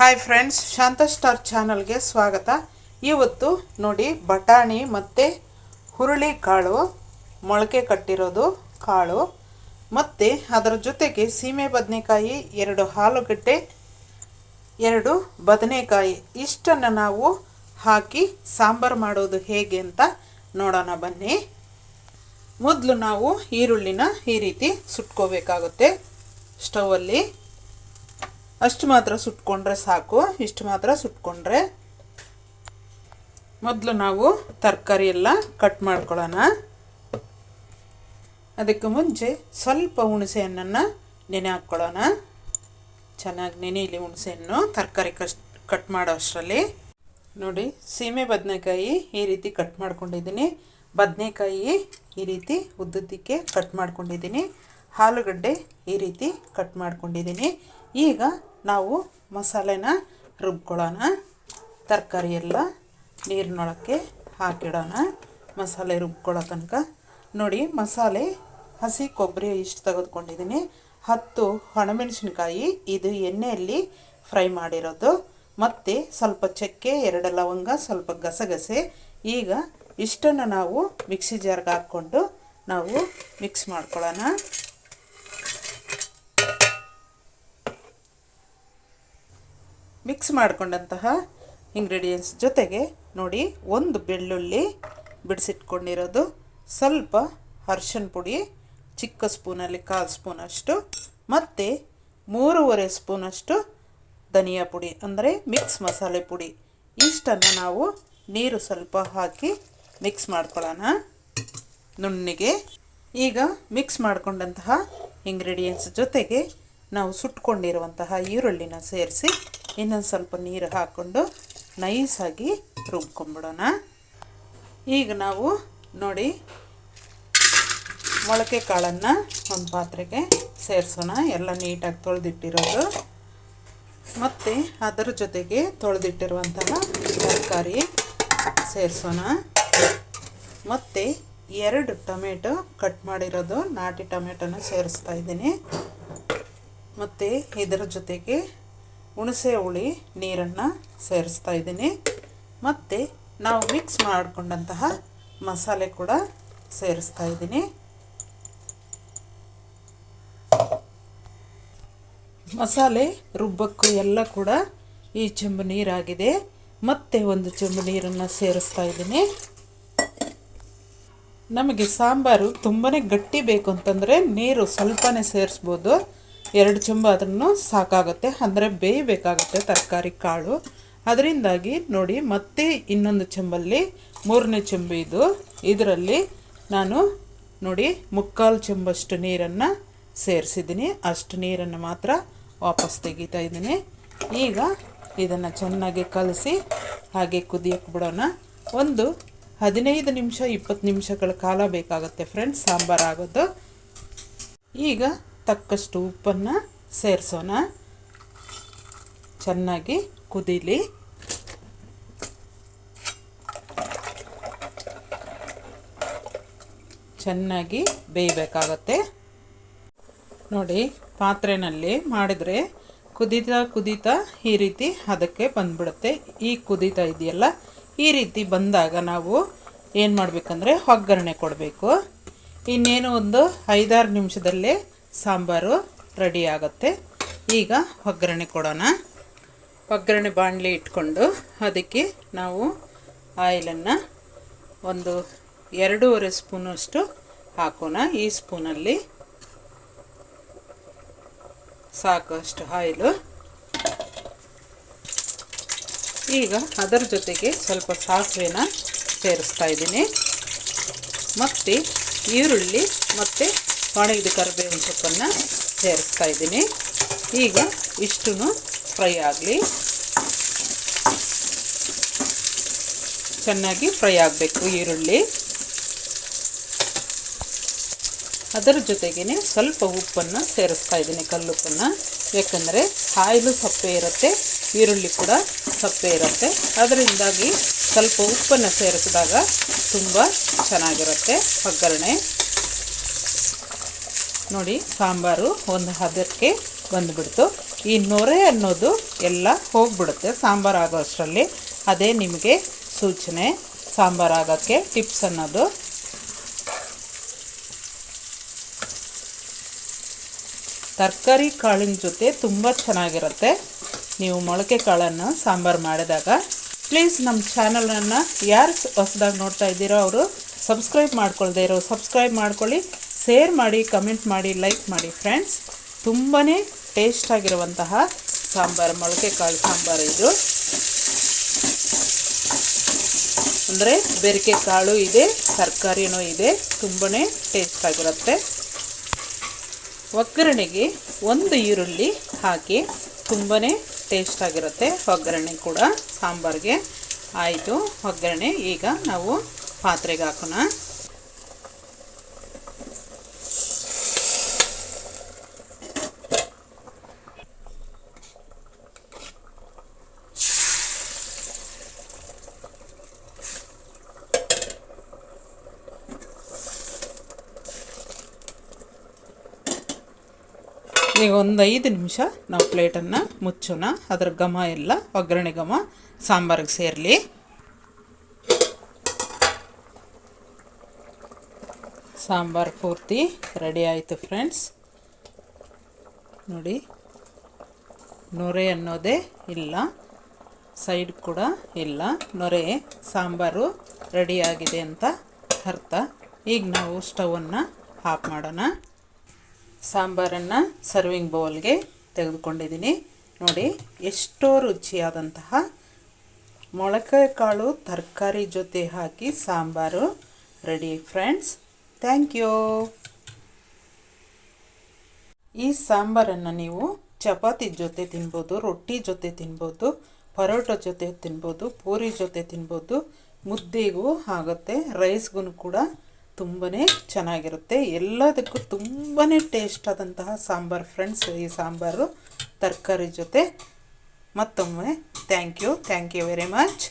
Hi friends, ಶಾಂತ star ಚಾನಲ್ಗೆ ಸ್ವಾಗತ. ಇವತ್ತು ನೋಡಿ ಬಟಾಣಿ ಮತ್ತು ಹುರುಳಿ ಕಾಳು ಮೊಳಕೆ ಕಟ್ಟಿರೋದು ಕಾಳು ಮತ್ತು ಅದರ ಜೊತೆಗೆ ಸೀಮೆ ಬದನೆಕಾಯಿ, 2 ಆಲೂಗಡ್ಡೆ, 2 ಬದನೆಕಾಯಿ ಇಷ್ಟನ್ನು ನಾವು ಹಾಕಿ ಸಾಂಬಾರು ಮಾಡೋದು ಹೇಗೆ ಅಂತ ನೋಡೋಣ ಬನ್ನಿ. ಮೊದಲು ನಾವು ಈರುಳ್ಳಿನ ಈ ರೀತಿ ಸುಟ್ಕೋಬೇಕಾಗುತ್ತೆ. ಸ್ಟವಲ್ಲಿ ಅಷ್ಟು ಮಾತ್ರ ಸುಟ್ಕೊಂಡ್ರೆ ಸಾಕು. ಇಷ್ಟು ಮಾತ್ರ ಸುಟ್ಕೊಂಡ್ರೆ ಮೊದಲು ನಾವು ತರಕಾರಿ ಎಲ್ಲ ಕಟ್ ಮಾಡ್ಕೊಳ್ಳೋಣ. ಅದಕ್ಕೆ ಮುಂಚೆ ಸ್ವಲ್ಪ ಹುಣಸೆ ಹಣ್ಣನ್ನು ನೆನೆ ಹಾಕ್ಕೊಳ್ಳೋಣ. ಚೆನ್ನಾಗಿ ನೆನೆಯಲಿ ಹುಣಸೆಹಣ್ಣು ತರಕಾರಿ ಕಟ್ ಮಾಡೋ ಅಷ್ಟರಲ್ಲಿ. ನೋಡಿ, ಸೀಮೆ ಬದನೆಕಾಯಿ ಈ ರೀತಿ ಕಟ್ ಮಾಡ್ಕೊಂಡಿದ್ದೀನಿ. ಬದನೆಕಾಯಿ ಈ ರೀತಿ ಉದ್ದುದ್ದಕ್ಕೆ ಕಟ್ ಮಾಡ್ಕೊಂಡಿದ್ದೀನಿ. ಆಲೂಗಡ್ಡೆ ಈ ರೀತಿ ಕಟ್ ಮಾಡ್ಕೊಂಡಿದ್ದೀನಿ. ಈಗ ನಾವು ಮಸಾಲೆನ ರುಬ್ಕೊಳ್ಳೋಣ. ತರಕಾರಿ ಎಲ್ಲ ನೀರಿನೊಳಕ್ಕೆ ಹಾಕಿಡೋಣ. ಮಸಾಲೆ ರುಬ್ಕೊಳ್ಳೋ ತನಕ ನೋಡಿ, ಮಸಾಲೆ ಹಸಿ ಕೊಬ್ಬರಿ ಇಷ್ಟು ತೆಗೆದುಕೊಂಡಿದ್ದೀನಿ. 10 ಒಣಮೆಣಸಿನ್ಕಾಯಿ, ಇದು ಎಣ್ಣೆಯಲ್ಲಿ ಫ್ರೈ ಮಾಡಿರೋದು, ಮತ್ತು ಸ್ವಲ್ಪ ಚಕ್ಕೆ, 2 ಲವಂಗ, ಸ್ವಲ್ಪ ಗಸಗಸೆ. ಈಗ ಇಷ್ಟನ್ನು ನಾವು ಮಿಕ್ಸಿ ಜಾರ್ಗೆ ಹಾಕ್ಕೊಂಡು ನಾವು ಮಿಕ್ಸ್ ಮಾಡ್ಕೊಳ್ಳೋಣ. ಮಿಕ್ಸ್ ಮಾಡಿಕೊಂಡಂತಹ ಇಂಗ್ರೀಡಿಯೆಂಟ್ಸ್ ಜೊತೆಗೆ ನೋಡಿ, 1 ಬೆಳ್ಳುಳ್ಳಿ ಬಿಡಿಸಿಟ್ಕೊಂಡಿರೋದು, ಸ್ವಲ್ಪ ಅರಿಶಿನ ಪುಡಿ ಚಿಕ್ಕ ಸ್ಪೂನಲ್ಲಿ 1/4 ಸ್ಪೂನಷ್ಟು, ಮತ್ತು 3.5 ಸ್ಪೂನಷ್ಟು ಧನಿಯಾ ಪುಡಿ ಅಂದರೆ ಮಿಕ್ಸ್ ಮಸಾಲೆ ಪುಡಿ. ಇಷ್ಟನ್ನು ನಾವು ನೀರು ಸ್ವಲ್ಪ ಹಾಕಿ ಮಿಕ್ಸ್ ಮಾಡ್ಕೊಳ್ಳೋಣ ನುಣ್ಣಗೆ. ಈಗ ಮಿಕ್ಸ್ ಮಾಡಿಕೊಂಡಂತಹ ಇಂಗ್ರೀಡಿಯೆಂಟ್ಸ್ ಜೊತೆಗೆ ನಾವು ಸುಟ್ಕೊಂಡಿರುವಂತಹ ಈರುಳ್ಳಿನ ಸೇರಿಸಿ ಇನ್ನೊಂದು ಸ್ವಲ್ಪ ನೀರು ಹಾಕ್ಕೊಂಡು ನೈಸಾಗಿ ರುಬ್ಕೊಂಡ್ಬಿಡೋಣ. ಈಗ ನಾವು ನೋಡಿ ಮೊಳಕೆ ಕಾಳನ್ನು ಒಂದು ಪಾತ್ರೆಗೆ ಸೇರಿಸೋಣ. ಎಲ್ಲ ನೀಟಾಗಿ ತೊಳೆದಿಟ್ಟಿರೋದು, ಮತ್ತು ಅದರ ಜೊತೆಗೆ ತೊಳೆದಿಟ್ಟಿರುವಂತಹ ತರಕಾರಿ ಸೇರಿಸೋಣ. ಮತ್ತು 2 ಟೊಮೆಟೊ ಕಟ್ ಮಾಡಿರೋದು, ನಾಟಿ ಟೊಮೆಟೊನ ಸೇರಿಸ್ತಾ ಇದ್ದೀನಿ. ಮತ್ತು ಇದರ ಜೊತೆಗೆ ಹುಣಸೆ ಹುಳಿ ನೀರನ್ನು ಸೇರಿಸ್ತಾ ಇದ್ದೀನಿ. ಮತ್ತು ನಾವು ಮಿಕ್ಸ್ ಮಾಡಿಕೊಂಡಂತಹ ಮಸಾಲೆ ಕೂಡ ಸೇರಿಸ್ತಾ ಇದ್ದೀನಿ. ಮಸಾಲೆ ರುಬ್ಬಕ್ಕೂ ಎಲ್ಲ ಕೂಡ ಈ ಚೆಂಬು ನೀರಾಗಿದೆ. ಮತ್ತೆ 1 ಚೆಂಬು ನೀರನ್ನು ಸೇರಿಸ್ತಾ ಇದ್ದೀನಿ. ನಮಗೆ ಸಾಂಬಾರು ತುಂಬಾ ಗಟ್ಟಿ ಬೇಕು ಅಂತಂದರೆ ನೀರು ಸ್ವಲ್ಪನೇ ಸೇರಿಸ್ಬೋದು. 2 ಚೆಂಬು ಆದ್ರೂ ಸಾಕಾಗುತ್ತೆ, ಅಂದರೆ ಬೇಯಬೇಕಾಗುತ್ತೆ ತರಕಾರಿ ಕಾಳು. ಅದರಿಂದಾಗಿ ನೋಡಿ, ಮತ್ತೆ ಇನ್ನೊಂದು ಚೆಂಬಲ್ಲಿ 3ನೇ ಚೆಂಬು ಇದರಲ್ಲಿ ನಾನು ನೋಡಿ 3/4 ಚೆಂಬಷ್ಟು ನೀರನ್ನು ಸೇರಿಸಿದ್ದೀನಿ. ಅಷ್ಟು ನೀರನ್ನು ಮಾತ್ರ ವಾಪಸ್ ತೆಗಿತಾ ಇದ್ದೀನಿ. ಈಗ ಇದನ್ನು ಚೆನ್ನಾಗಿ ಕಲಸಿ ಹಾಗೆ ಕುದಿಯಕ್ಕೆ ಬಿಡೋಣ. ಒಂದು 15 ನಿಮಿಷ 20 ನಿಮಿಷಗಳ ಕಾಲ ಬೇಕಾಗುತ್ತೆ ಫ್ರೆಂಡ್ಸ್ ಸಾಂಬಾರು ಆಗೋದು. ಈಗ ತಕ್ಕಷ್ಟು ಉಪ್ಪನ್ನು ಸೇರಿಸೋಣ. ಚೆನ್ನಾಗಿ ಕುದೀಲಿ. ಚೆನ್ನಾಗಿ ಬೇಯಬೇಕಾಗತ್ತೆ. ನೋಡಿ, ಪಾತ್ರೆಯಲ್ಲಿ ಮಾಡಿದರೆ ಕುದೀತಾ ಈ ರೀತಿ ಅದಕ್ಕೆ ಬಂದ್ಬಿಡುತ್ತೆ. ಈ ಕುದೀತಾ ಇದೆಯಲ್ಲ, ಈ ರೀತಿ ಬಂದಾಗ ನಾವು ಏನು ಮಾಡಬೇಕಂದ್ರೆ ಒಗ್ಗರಣೆ ಕೊಡಬೇಕು. ಇನ್ನೇನು ಒಂದು 5-6 ನಿಮಿಷದಲ್ಲೇ ಸಾಂಬಾರು ರೆಡಿ ಆಗುತ್ತೆ. ಈಗ ಒಗ್ಗರಣೆ ಕೊಡೋಣ. ಒಗ್ಗರಣೆ ಬಾಣಲಿ ಇಟ್ಕೊಂಡು ಅದಕ್ಕೆ ನಾವು ಆಯಿಲನ್ನು ಒಂದು 2.5 ಸ್ಪೂನಷ್ಟು ಹಾಕೋಣ. ಈ ಸ್ಪೂನಲ್ಲಿ ಸಾಕಷ್ಟು ಆಯಿಲು. ಈಗ ಅದರ ಜೊತೆಗೆ ಸ್ವಲ್ಪ ಸಾಸಿವೆನ ಸೇರಿಸ್ತಾ ಇದ್ದೀನಿ, ಮತ್ತು ಈರುಳ್ಳಿ ಮತ್ತು ಒಣಗಿದ ಕರಿಬೇವಿನ ಸೊಪ್ಪನ್ನು ಸೇರಿಸ್ತಾ ಇದ್ದೀನಿ. ಈಗ ಇಷ್ಟು ಫ್ರೈ ಆಗಲಿ. ಚೆನ್ನಾಗಿ ಫ್ರೈ ಆಗಬೇಕು ಈರುಳ್ಳಿ. ಅದರ ಜೊತೆಗೇ ಸ್ವಲ್ಪ ಉಪ್ಪನ್ನು ಸೇರಿಸ್ತಾ ಇದ್ದೀನಿ, ಕಲ್ಲುಪ್ಪನ್ನು. ಯಾಕಂದರೆ ಆಯಿಲು ಸಪ್ಪೆ ಇರುತ್ತೆ, ಈರುಳ್ಳಿ ಕೂಡ ಸಪ್ಪೆ ಇರುತ್ತೆ. ಅದರಿಂದಾಗಿ ಸ್ವಲ್ಪ ಉಪ್ಪನ್ನು ಸೇರಿಸಿದಾಗ ತುಂಬ ಚೆನ್ನಾಗಿರುತ್ತೆ ಒಗ್ಗರಣೆ. ನೋಡಿ, ಸಾಂಬಾರು ಒಂದು ಹದಕ್ಕೆ ಬಂದುಬಿಡ್ತು. ಈ ನೊರೆ ಅನ್ನೋದು ಎಲ್ಲ ಹೋಗಿಬಿಡುತ್ತೆ ಸಾಂಬಾರು ಆಗೋ ಅಷ್ಟರಲ್ಲಿ. ಅದೇ ನಿಮಗೆ ಸೂಚನೆ ಸಾಂಬಾರು ಆಗೋಕ್ಕೆ ಟಿಪ್ಸ್ ಅನ್ನೋದು. ತರಕಾರಿ ಕಾಳಿನ ಜೊತೆ ತುಂಬ ಚೆನ್ನಾಗಿರುತ್ತೆ. ನೀವು ಮೊಳಕೆ ಕಾಳನ್ನು ಸಾಂಬಾರು ಮಾಡಿದಾಗ ಪ್ಲೀಸ್ ನಮ್ಮ ಚಾನಲನ್ನು ಯಾರು ಹೊಸದಾಗಿ ನೋಡ್ತಾ ಇದ್ದೀರೋ ಅವರು ಸಬ್ಸ್ಕ್ರೈಬ್ ಮಾಡ್ಕೊಳ್ದೇ ಇರೋ ಸಬ್ಸ್ಕ್ರೈಬ್ ಮಾಡ್ಕೊಳ್ಳಿ, ಶೇರ್ ಮಾಡಿ, ಕಮೆಂಟ್ ಮಾಡಿ, ಲೈಕ್ ಮಾಡಿ ಫ್ರೆಂಡ್ಸ್. ತುಂಬಾ ಟೇಸ್ಟಾಗಿರುವಂತಹ ಸಾಂಬಾರು, ಮೊಳಕೆ ಕಾಳು ಸಾಂಬಾರು ಇದು. ಅಂದರೆ ಬೆರಿಕೆ ಕಾಳು ಇದೆ, ತರಕಾರಿನೂ ಇದೆ, ತುಂಬಾ ಟೇಸ್ಟಾಗಿರುತ್ತೆ. ಒಗ್ಗರಣೆಗೆ 1 ಈರುಳ್ಳಿ ಹಾಕಿ ತುಂಬಾ ಟೇಸ್ಟಾಗಿರುತ್ತೆ ಒಗ್ಗರಣೆ ಕೂಡ ಸಾಂಬಾರಿಗೆ. ಆಯಿತು ಒಗ್ಗರಣೆ. ಈಗ ನಾವು ಪಾತ್ರೆಗೆ ಹಾಕೋಣ. ಈಗ ಒಂದು 5 ನಿಮಿಷ ನಾವು ಪ್ಲೇಟನ್ನು ಮುಚ್ಚೋಣ. ಅದರ ಘಮ ಎಲ್ಲ ಒಗ್ಗರಣೆ ಘಮ ಸಾಂಬಾರಿಗೆ ಸೇರಲಿ. ಸಾಂಬಾರು ಪೂರ್ತಿ ರೆಡಿ ಆಯಿತು ಫ್ರೆಂಡ್ಸ್. ನೋಡಿ, ನೊರೆ ಅನ್ನೋದೇ ಇಲ್ಲ, ಸೈಡ್ ಕೂಡ ಇಲ್ಲ. ನೊರೆ ಸಾಂಬಾರು ರೆಡಿಯಾಗಿದೆ ಅಂತ ಅರ್ಥ. ಈಗ ನಾವು ಸ್ಟವನ್ನು ಆಫ್ ಮಾಡೋಣ. ಸಾಂಬಾರನ್ನು ಸರ್ವಿಂಗ್ ಬೌಲ್ಗೆ ತೆಗೆದುಕೊಂಡಿದ್ದೀನಿ. ನೋಡಿ, ಎಷ್ಟೋ ರುಚಿಯಾದಂತಹ ಮೊಳಕೆ ಕಾಳು ತರಕಾರಿ ಜೊತೆ ಹಾಕಿ sambar ready friends. Thank you. ಈ ಸಾಂಬಾರನ್ನು ನೀವು ಚಪಾತಿ ಜೊತೆ ತಿನ್ಬೋದು, ರೊಟ್ಟಿ ಜೊತೆ ತಿನ್ಬೋದು, ಪರೋಟ ಜೊತೆ ತಿನ್ಬೋದು, ಪೂರಿ ಜೊತೆ ತಿನ್ಬೋದು, ಮುದ್ದೆಗೂ ಆಗುತ್ತೆ, ರೈಸ್ಗೂ ಕೂಡ ತುಂಬಾ ಚೆನ್ನಾಗಿರುತ್ತೆ. ಎಲ್ಲದಕ್ಕೂ ತುಂಬಾ ಟೇಸ್ಟ್ ಆದಂತಹ ಸಾಂಬಾರು ಫ್ರೆಂಡ್ಸ್ ಈ ಸಾಂಬಾರು ತರಕಾರಿ ಜೊತೆ. ಮತ್ತೊಮ್ಮೆ ಥ್ಯಾಂಕ್ ಯು ವೆರಿ ಮಚ್.